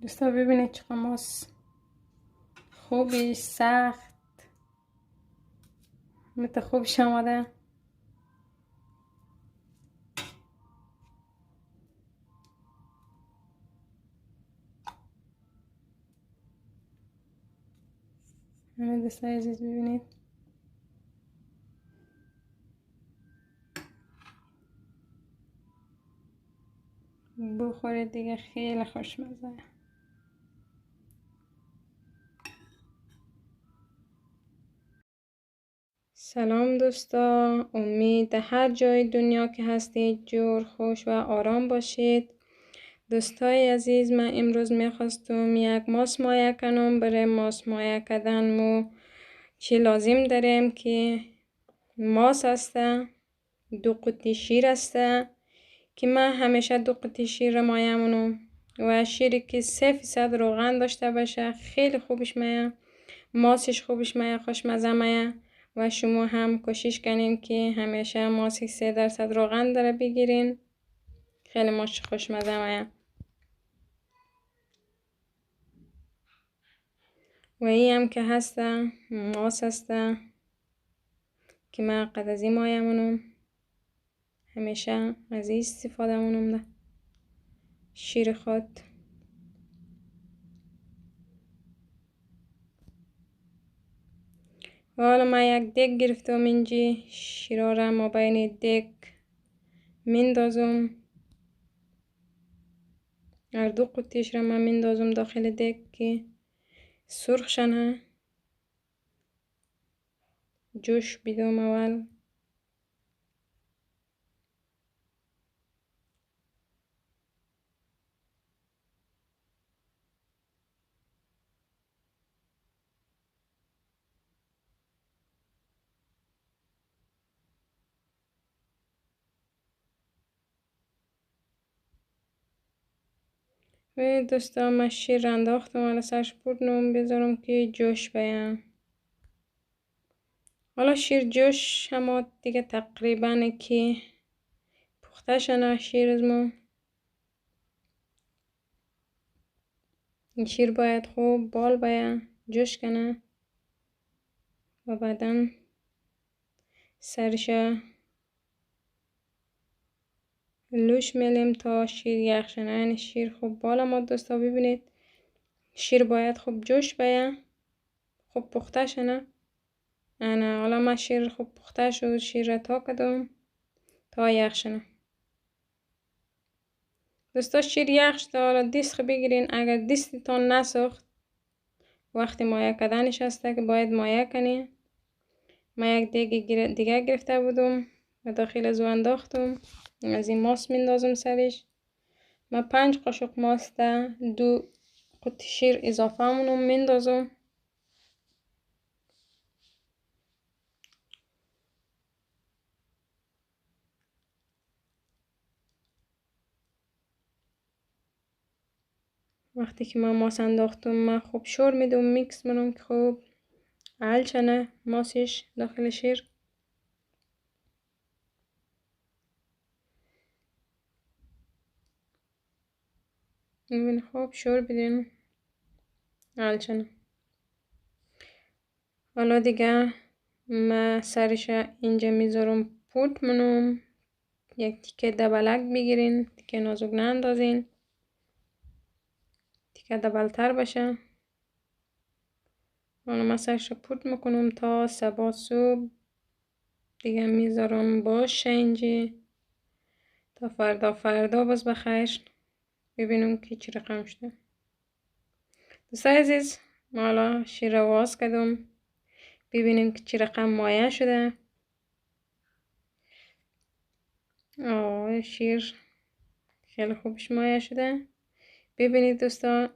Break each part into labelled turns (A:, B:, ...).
A: دوستا ببینید چقدر ماس خوبی سخت مت خوبش آماده. همه دوستای عزیز ببینید بخورید دیگه، خیلی خوشمزه. سلام دوستا، امید هر جای دنیا که هستید جور خوش و آرام باشید. دوستای عزیز، من امروز میخواستم یک ماس مایه کنم. برای ماس مایه کردن ما چی لازم داریم که ماس هسته، 2 قطعه شیر هسته که من همیشه 2 قطعه شیر را مایه منم و شیری که 3% روغن داشته باشه خیلی خوبش میه، ماسش خوبش میه، خوشمزه میه. و شما هم کوشش کنین که همیشه ماسی 3% روغن داره بگیرین، خیلی ماش خوشمزه میه. و این هم که هسته ماس هسته که من قد از این مایه منم، همیشه از این استفاده منم ده شیر خود. و حالا من یک دیگ گرفتم اینجا، شیرا را ما بین دیگ میندازم، هر 2 قطعش را من میندازم داخل دیگ که سرخ شنه، جوش بیدم اول. و دوستا من شیر انداختم، حالا سرش بردنم بذارم که جوش بیان. حالا شیر جوش اما دیگه تقریبا که پخته شنه شیر از ما. این شیر باید خوب بال بیان جوش کنه و بعدا سرش لوش میلیم تا شیر یخ شنه. این شیر خوب بالا ما دوستا ببینید شیر باید خوب جوش بیان، خوب پخته شنه. انا حالا من شیر خوب پخته شد، شیر را تا کدم تا یخ شنه. دوستا شیر یخ شده، حالا دیسک بگیرین. اگر دیستتان نسوخت وقتی مایه کردنش هسته که باید مایه کنین. من یک دیگه گرفته بودم و داخل از انداختم، از این ماس میندازم سرش. من 5 قاشق ماست 2 قطعه شیر اضافه منم میندازم. وقتی که من ماس انداختم من خوب شور میدم، میکس منم که خوب حل شنه ماسش داخل شیر. ببین خوب شور بدین حل شنه. حالا دیگه من سرش اینجا میذارم پود منم. یک تیکه دبلک بگیرین، تیکه نازک نندازین، تیکه دبلتر باشه. حالا من سرش پود میکنم تا صبح صبح دیگه میذارم باشه اینجا تا فردا باز بخیر ببینم که چی رقم شده. دوستای عزیز، ما حالا شیر رو واز کردم ببینیم که چی رقم مایه شده. شیر خیلی خوبش مایه شده. ببینید دوستا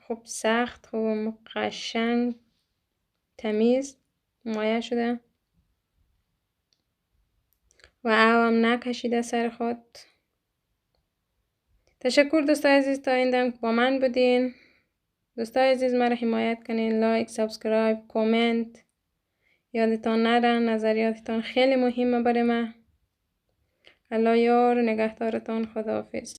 A: خوب سخت، خوب قشنگ تمیز مایه شده و هم نکشیده سر خود. تشکر دوستای عزیز تا این دم با من بودین. دوستای عزیز مرا حمایت کنین، لایک، سابسکرایب، کامنت یادتان نره. نظریاتتان خیلی مهمه برای من. الله یار نگهدارتان. خداحافظ.